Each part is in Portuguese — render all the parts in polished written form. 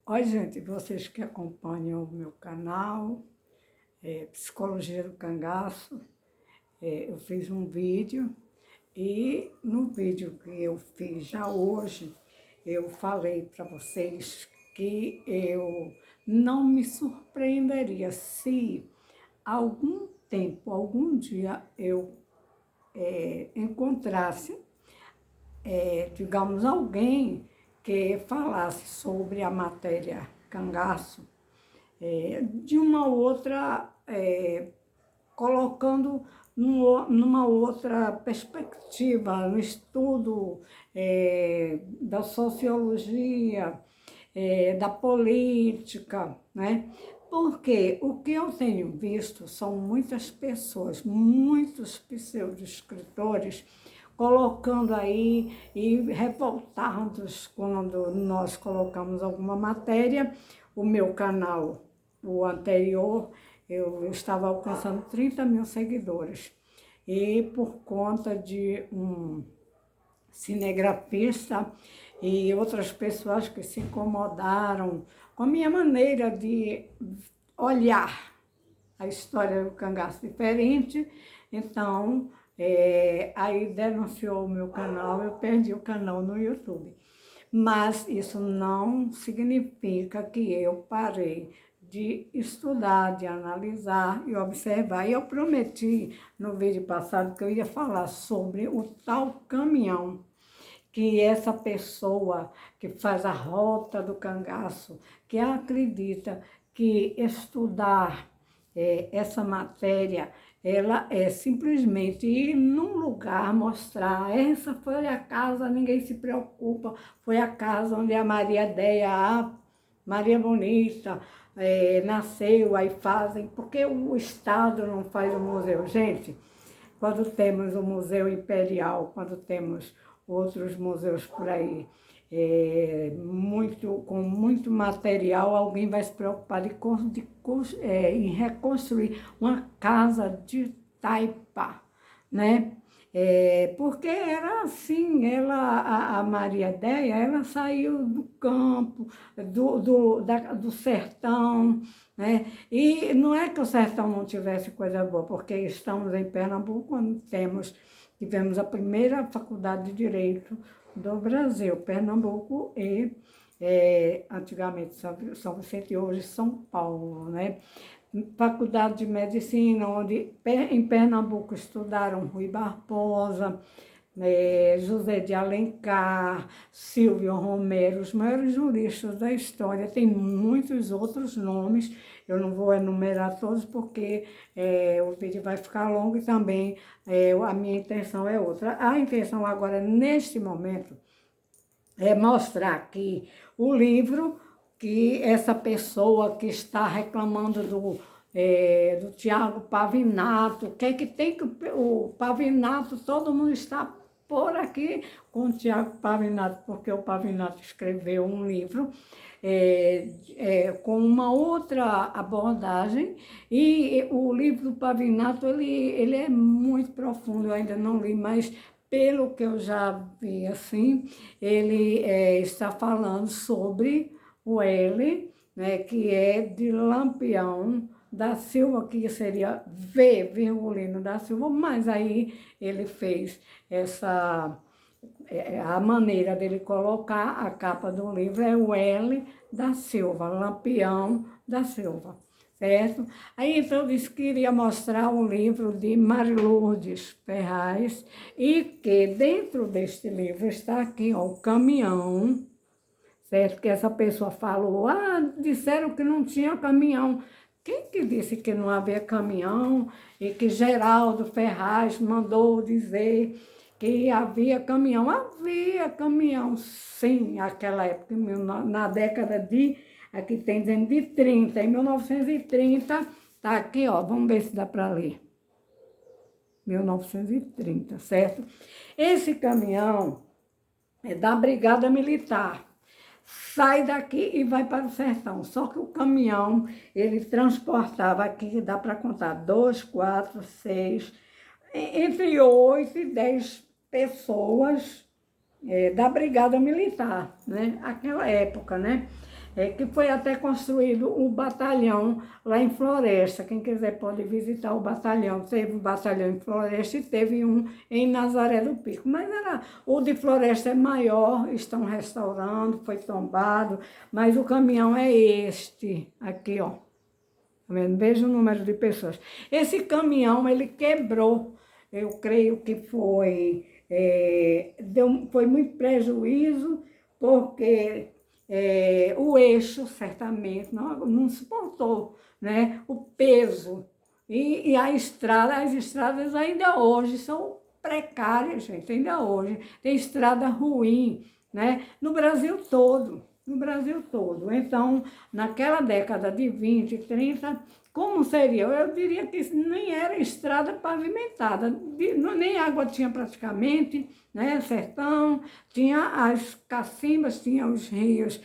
Oi, gente, vocês que acompanham o meu canal, Psicologia do Cangaço, eu fiz um vídeo e no vídeo que eu fiz já hoje, eu falei para vocês que eu não me surpreenderia se algum tempo, algum dia eu encontrasse, digamos, alguém que falasse sobre a matéria cangaço, de uma outra, colocando numa outra perspectiva, no estudo da sociologia, da política, né? Porque o que eu tenho visto são muitas pessoas, muitos pseudo-escritores, colocando aí e revoltados quando nós colocamos alguma matéria. O meu canal, o anterior, eu estava alcançando 30 mil seguidores. E por conta de um cinegrafista e outras pessoas que se incomodaram com a minha maneira de olhar a história do cangaço diferente, então aí denunciou o meu canal, eu perdi o canal no YouTube. Mas isso não significa que eu parei de estudar, de analisar e observar. E eu prometi no vídeo passado que eu ia falar sobre o tal caminhão, que essa pessoa que faz a rota do cangaço, que acredita que estudar essa matéria, ela é simplesmente ir num lugar, mostrar, essa foi a casa, ninguém se preocupa, foi a casa onde a Maria Déia, a Maria Bonita, nasceu, aí fazem, porque o Estado não faz o museu. Gente, quando temos o Museu Imperial, quando temos outros museus por aí, com muito material, alguém vai se preocupar em reconstruir uma casa de taipa, né? Porque era assim, a Maria Déia, ela saiu do campo, do sertão, né? E não é que o sertão não tivesse coisa boa, porque estamos em Pernambuco, quando tivemos a primeira faculdade de Direito do Brasil, Pernambuco e antigamente São Vicente e hoje São Paulo, né? Faculdade de Medicina, onde em Pernambuco estudaram Rui Barbosa, José de Alencar, Silvio Romero, os maiores juristas da história. Tem muitos outros nomes, eu não vou enumerar todos porque o vídeo vai ficar longo e também a minha intenção é outra. A intenção agora, neste momento, é mostrar aqui o livro que essa pessoa que está reclamando do Tiago Pavinato, que tem que o Pavinato, todo mundo está por aqui com o Tiago Pavinato, porque o Pavinato escreveu um livro com uma outra abordagem, e o livro do Pavinato, ele é muito profundo, eu ainda não li, mas pelo que eu já vi, assim, ele está falando sobre o L, né, que é de Lampião da Silva, que seria V, Virgulino da Silva, mas aí ele fez a maneira dele colocar a capa do livro é o L da Silva, Lampião da Silva, certo? Aí então eu disse que iria mostrar o livro de Marilourdes Ferraz e que dentro deste livro está aqui, ó, o caminhão, certo? Que essa pessoa falou, disseram que não tinha caminhão. Quem que disse que não havia caminhão e que Geraldo Ferraz mandou dizer que havia caminhão? Havia caminhão, sim, naquela época, na década aqui tem dizendo de 30, em 1930, tá aqui, ó, vamos ver se dá para ler. 1930, certo? Esse caminhão é da Brigada Militar. Sai daqui e vai para o sertão. Só que o caminhão, ele transportava aqui, dá para contar, 2, 4, 6, entre 8 e 10 pessoas da Brigada Militar, né? Aquela época, né? que foi até construído um batalhão lá em Floresta. Quem quiser pode visitar o batalhão. Teve um batalhão em Floresta e teve um em Nazaré do Pico. Mas o de Floresta é maior, estão restaurando, foi tombado, mas o caminhão é este, aqui, ó. Tá vendo? Veja o número de pessoas. Esse caminhão, ele quebrou, eu creio que foi, foi muito prejuízo, porque o eixo, certamente, não suportou, né, o peso. E a estrada, as estradas ainda hoje são precárias, gente, ainda hoje. Tem estrada ruim, né, no Brasil todo. No Brasil todo. Então, naquela década de 20, 30, como seria? Eu diria que nem era estrada pavimentada, nem água tinha praticamente, né? Sertão, tinha as cacimbas, tinha os rios,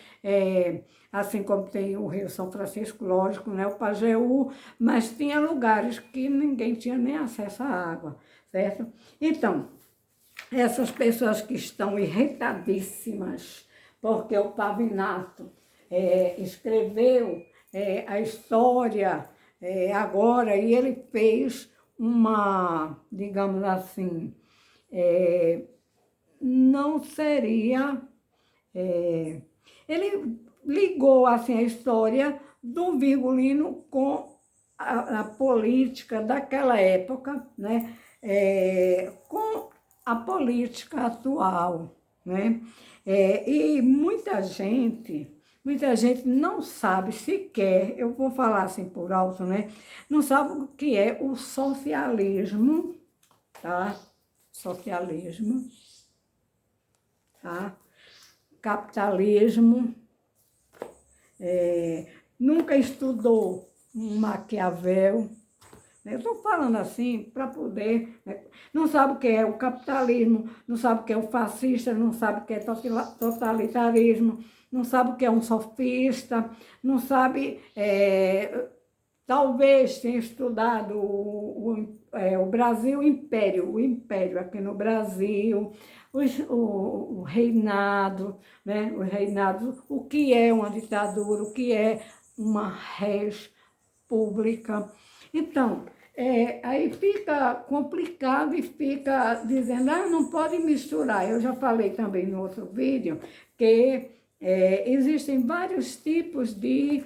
assim como tem o Rio São Francisco, lógico, né? O Pajeú, mas tinha lugares que ninguém tinha nem acesso à água, certo? Então, essas pessoas que estão irritadíssimas, porque o Pavinato escreveu a história agora e ele fez uma, digamos assim, não seria... ele ligou assim, a história do Virgulino com a política daquela época, né? Com a política atual, né? E muita gente não sabe sequer, eu vou falar assim por alto, né? Não sabe o que é o socialismo, tá? Socialismo, tá? Capitalismo, nunca estudou Maquiavel. Eu estou falando assim para poder... né? Não sabe o que é o capitalismo, não sabe o que é o fascista, não sabe o que é totalitarismo, não sabe o que é um sofista, não sabe... talvez tenha estudado o Brasil Império, o Império aqui no Brasil, o reinado, né? O reinado, o que é uma ditadura, o que é uma república. Então, aí fica complicado e fica dizendo, não pode misturar. Eu já falei também no outro vídeo que existem vários tipos de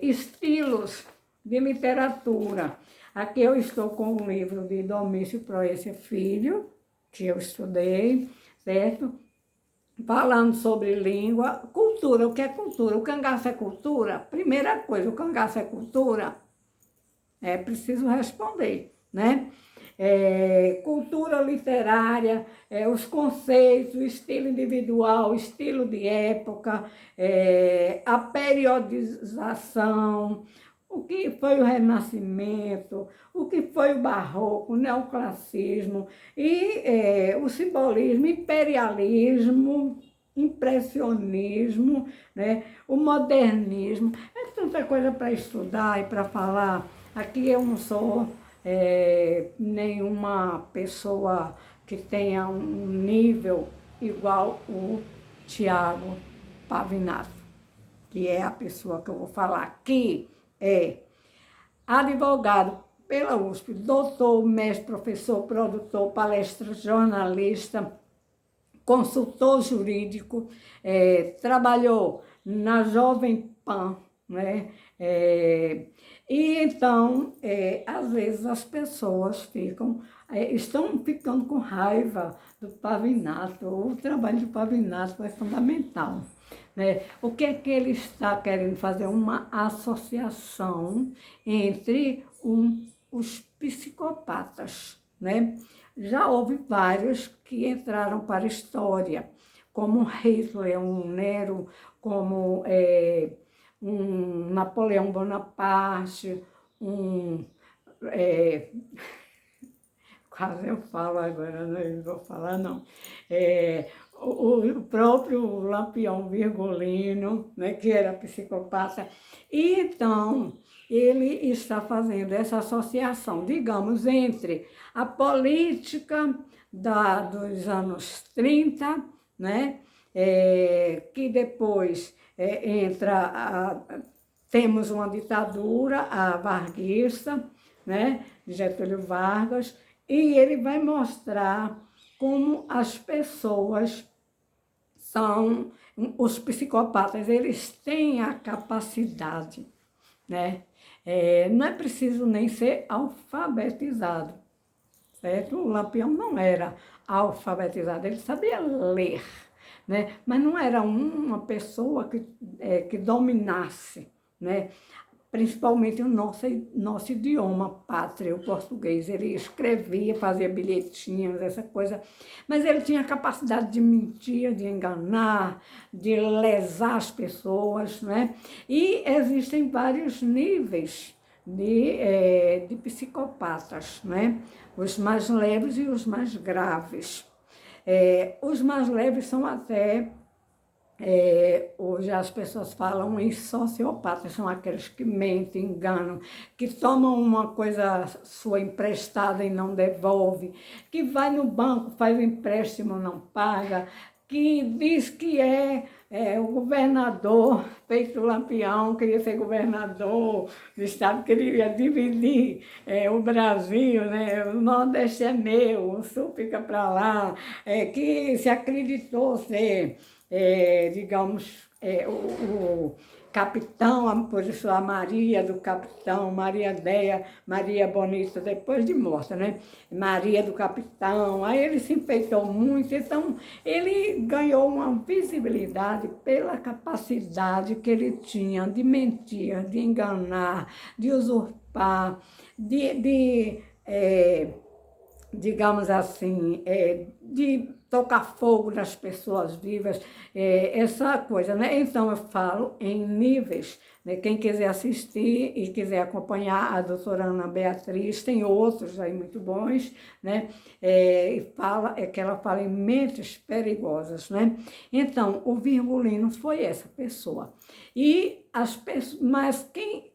estilos de literatura. Aqui eu estou com um livro de Domício Proença Filho, que eu estudei, certo? Falando sobre língua, cultura. O que é cultura? O cangaço é cultura? Primeira coisa, o cangaço é cultura? É preciso responder, né? Cultura literária, os conceitos, estilo individual, estilo de época, a periodização, o que foi o Renascimento, o que foi o Barroco, o Neoclassicismo, e o simbolismo, imperialismo, impressionismo, né? O modernismo. É tanta coisa para estudar e para falar. Aqui eu não sou nenhuma pessoa que tenha um nível igual o Tiago Pavinato, que é a pessoa que eu vou falar aqui, advogado pela USP, doutor, mestre, professor, produtor, palestrante, jornalista, consultor jurídico, trabalhou na Jovem Pan, né? E então, às vezes as pessoas estão ficando com raiva do Pavinato. O trabalho do Pavinato é fundamental, né? O que é que ele está querendo fazer? Uma associação entre os psicopatas, né? Já houve vários que entraram para a história, como Hitler, um Nero, como um Napoleão Bonaparte, quase eu falo agora, não vou falar não, o próprio Lampião Virgulino, né, que era psicopata. E então, ele está fazendo essa associação, digamos, entre a política dos anos 30, né, que depois temos uma ditadura, a varguista, né, de Getúlio Vargas, e ele vai mostrar como as pessoas são, os psicopatas, eles têm a capacidade, né? Não é preciso nem ser alfabetizado, certo? O Lampião não era alfabetizado, ele sabia ler, né? Mas não era uma pessoa que dominasse, né? Principalmente o nosso idioma pátrio, o português. Ele escrevia, fazia bilhetinhos, essa coisa, mas ele tinha a capacidade de mentir, de enganar, de lesar as pessoas, né? E existem vários níveis de psicopatas, né? Os mais leves e os mais graves. Os mais leves são até... hoje as pessoas falam em sociopatas, são aqueles que mentem, enganam, que tomam uma coisa sua emprestada e não devolve, que vai no banco, faz o empréstimo, não paga, que diz que o governador, feito Lampião, queria ser governador do estado, queria dividir o Brasil, né? O Nordeste é meu, o Sul fica para lá, que se acreditou ser... digamos, o capitão, por isso a Maria do capitão, Maria Deia, Maria Bonita, depois de morta, né? Maria do capitão, aí ele se enfeitou muito, então ele ganhou uma visibilidade pela capacidade que ele tinha de mentir, de enganar, de usurpar, digamos assim, de tocar fogo nas pessoas vivas, essa coisa, né? Então, eu falo em níveis, né? Quem quiser assistir e quiser acompanhar a doutora Ana Beatriz, tem outros aí muito bons, né? Que ela fala em mentes perigosas, né? Então, o Virgulino foi essa pessoa. E mas quem...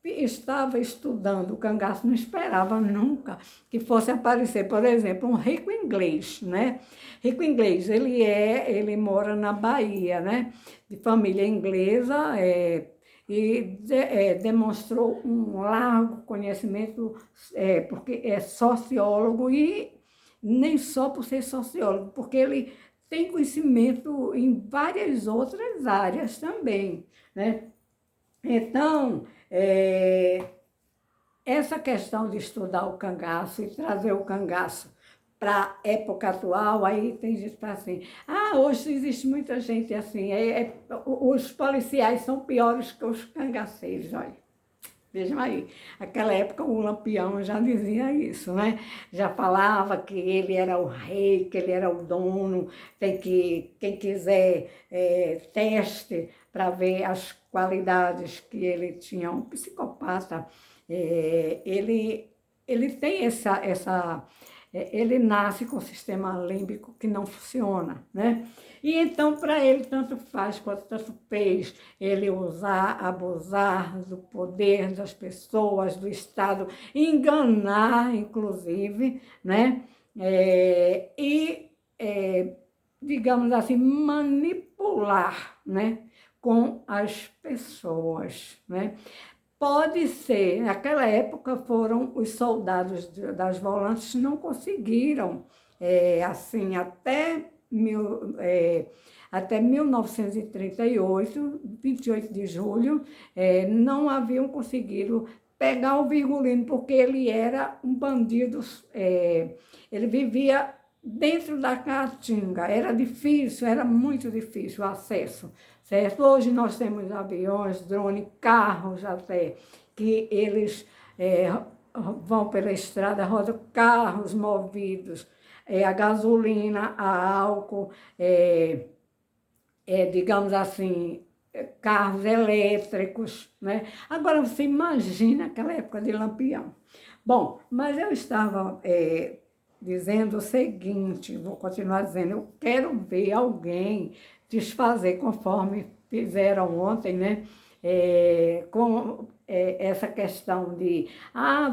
estava estudando o cangaço, não esperava nunca que fosse aparecer, por exemplo, um rico inglês, né? Rico inglês, ele mora na Bahia, né? De família inglesa, demonstrou um largo conhecimento, porque é sociólogo e nem só por ser sociólogo, porque ele tem conhecimento em várias outras áreas também, né? Então, essa questão de estudar o cangaço e trazer o cangaço para a época atual, aí tem gente que fala assim, hoje existe muita gente assim, os policiais são piores que os cangaceiros, olha. Vejam aí, naquela época o Lampião já dizia isso, né? Já falava que ele era o rei, que ele era o dono, quem quiser teste para ver as qualidades que ele tinha. Um psicopata, ele tem ele nasce com o sistema límbico que não funciona, né? E então, para ele, tanto faz quanto tanto fez ele usar, abusar do poder das pessoas, do Estado, enganar, inclusive, né? Digamos assim, manipular, né? Com as pessoas, né? Pode ser, naquela época foram os soldados das volantes não conseguiram, assim, até 1938, 28 de julho, não haviam conseguido pegar o Virgulino, porque ele era um bandido, ele vivia dentro da Caatinga, era difícil, era muito difícil o acesso, certo? Hoje nós temos aviões, drones, carros até, que eles vão pela estrada, rodam carros movidos a gasolina, a álcool, digamos assim, carros elétricos, né? Agora você imagina aquela época de Lampião. Bom, mas eu estava dizendo o seguinte, vou continuar dizendo, eu quero ver alguém desfazer, conforme fizeram ontem, né? com essa questão de,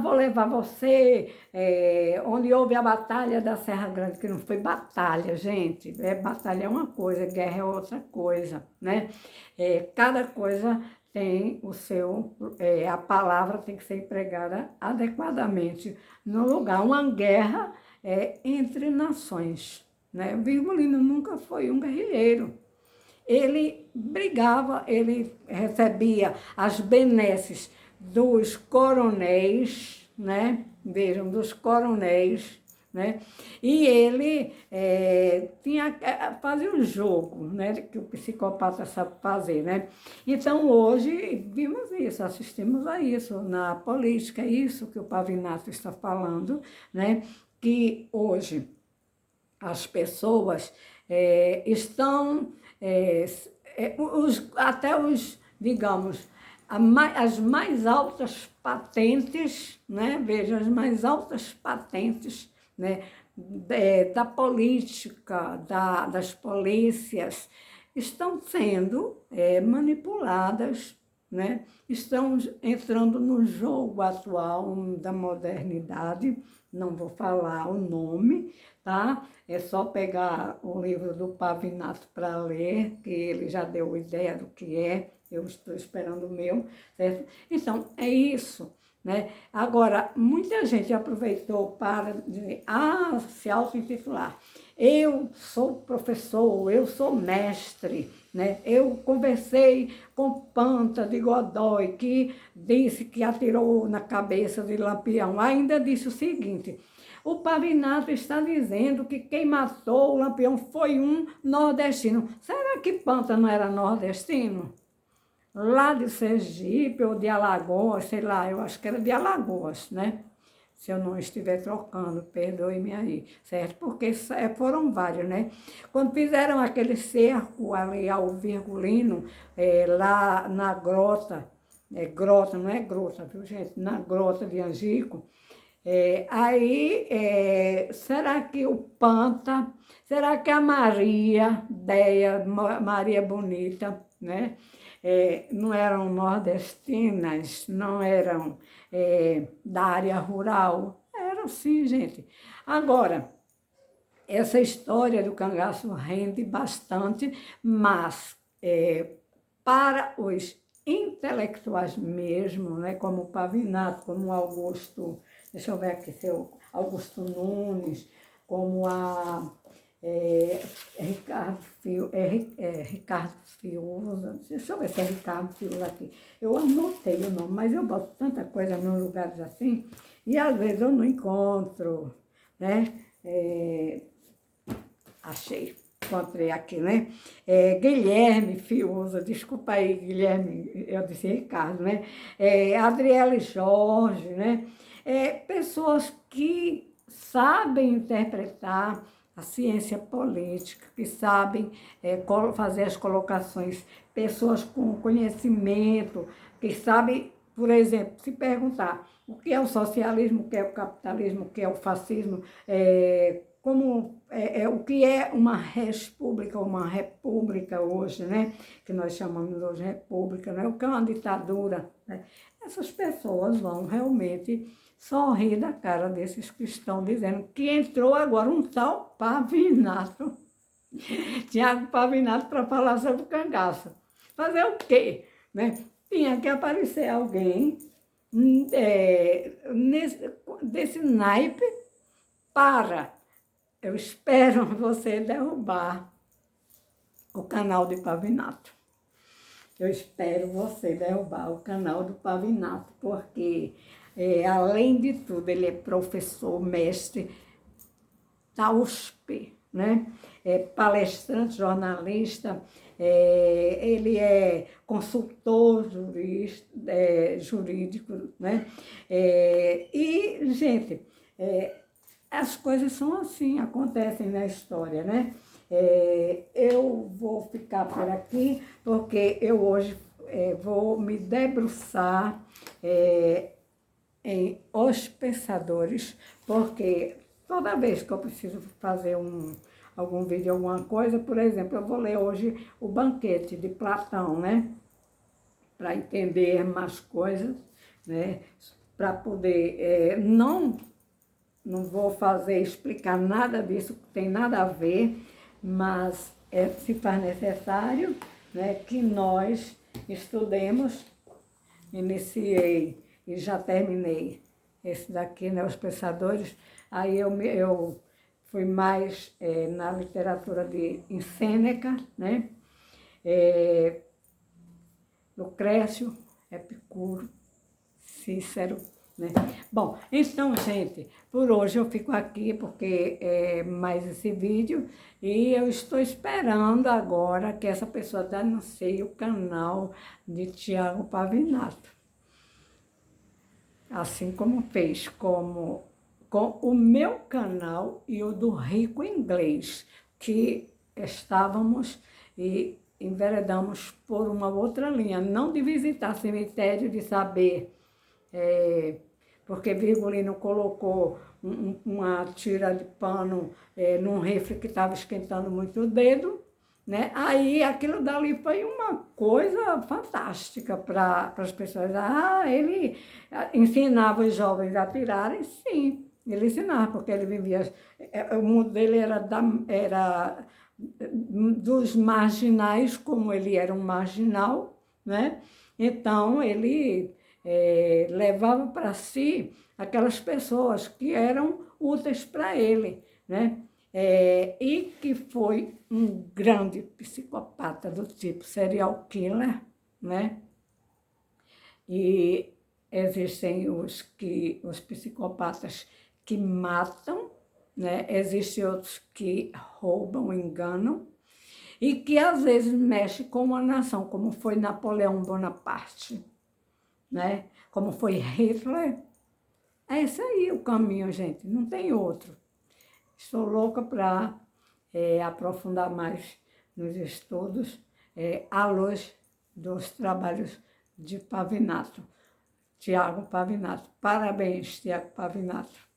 vou levar você onde houve a Batalha da Serra Grande, que não foi batalha, gente, batalha é uma coisa, guerra é outra coisa, né? Cada coisa tem o seu, a palavra tem que ser empregada adequadamente no lugar. Uma guerra entre nações, né? Virgulino nunca foi um guerrilheiro. Ele brigava, ele recebia as benesses dos coronéis, né? Vejam, dos coronéis, né? E ele fazia um jogo, né? Que o psicopata sabe fazer, né? Então, hoje, vimos isso, assistimos a isso na política, isso que o Pavinato está falando, né? Que hoje as pessoas estão, até os, digamos, as mais altas patentes, né? Veja, as mais altas patentes, né? Da política, das polícias, estão sendo manipuladas, né? Estão entrando no jogo atual da modernidade, não vou falar o nome, tá? É só pegar o livro do Pavinato para ler, que ele já deu ideia do que é, eu estou esperando o meu, certo? Então, é isso, né? Agora, muita gente aproveitou para dizer, se auto-intitular. Eu sou professor, eu sou mestre, né? Eu conversei com Panta de Godói, que disse que atirou na cabeça de Lampião. Ainda disse o seguinte: o Pavinato está dizendo que quem matou o Lampião foi um nordestino. Será que Panta não era nordestino? Lá de Sergipe ou de Alagoas, sei lá, eu acho que era de Alagoas, né? Se eu não estiver trocando, perdoe-me aí, certo? Porque foram vários, né? Quando fizeram aquele cerco ali ao Virgulino, lá na grota, grota, não é grota, viu, gente? Na grota de Angico, será que o Panta, será que a Maria, Maria Bonita, né? Não eram nordestinas, não eram da área rural, eram sim, gente. Agora, essa história do cangaço rende bastante, mas para os intelectuais mesmo, né, como o Pavinato, como o Augusto, deixa eu ver aqui, seu Augusto Nunes, como a Ricardo Fiuza, deixa eu ver se é Ricardo Fiuza aqui. Eu anotei o nome, mas eu boto tanta coisa nos lugares assim, e às vezes eu não encontro, né? Achei, encontrei aqui, né? Guilherme Fiuza, desculpa aí, Guilherme, eu disse Ricardo, né? Adriele Jorge, né? Pessoas que sabem interpretar a ciência política, que sabem fazer as colocações, pessoas com conhecimento, que sabem, por exemplo, se perguntar o que é o socialismo, o que é o capitalismo, o que é o fascismo, o que é uma república hoje, né? Que nós chamamos hoje de república, né? O que é uma ditadura, né? Essas pessoas vão realmente sorrir da cara desses que estão dizendo que entrou agora um tal Pavinato, Tiago Pavinato, para falar sobre o cangaço. Fazer o quê? Né? Tinha que aparecer alguém desse naipe para, eu espero você derrubar o canal de Pavinato. Eu espero você derrubar o canal do Pavinato, porque, além de tudo, ele é professor, mestre da USP, né? Palestrante, jornalista, ele é consultor jurídico, né? Gente, as coisas são assim, acontecem na história, né? Eu vou ficar por aqui, porque eu hoje vou me debruçar em Os Pensadores, porque toda vez que eu preciso fazer algum vídeo, alguma coisa, por exemplo, eu vou ler hoje o Banquete de Platão, né? para entender mais coisas, né? Para poder, não vou explicar nada disso, que tem nada a ver, mas se faz necessário, né, que nós estudemos. Iniciei e já terminei esse daqui, né, Os Pensadores. Aí eu fui mais na literatura em Sêneca, né, Lucrécio, Epicuro, Cícero, né? Bom, então, gente, por hoje eu fico aqui porque é mais esse vídeo e eu estou esperando agora que essa pessoa anuncie o canal de Tiago Pavinato. Assim como fez com o meu canal e o do Rico Inglês, que estávamos e enveredamos por uma outra linha, não de visitar cemitério, de saber, porque Virgulino colocou uma tira de pano num rifle que estava esquentando muito o dedo, né? Aí aquilo dali foi uma coisa fantástica para as pessoas. Ele ensinava os jovens a atirarem, sim, ele ensinava, porque ele vivia, o mundo dele era dos marginais, como ele era um marginal, né? Então ele levava para si aquelas pessoas que eram úteis para ele, né? E que foi um grande psicopata do tipo serial killer, né? E existem os psicopatas que matam, né? Existem outros que roubam, enganam, e que às vezes mexem com uma nação, como foi Napoleão Bonaparte, né? Como foi Hitler. É esse aí o caminho, gente, não tem outro. Estou louca para aprofundar mais nos estudos à luz dos trabalhos de Pavinato, Tiago Pavinato. Parabéns, Tiago Pavinato.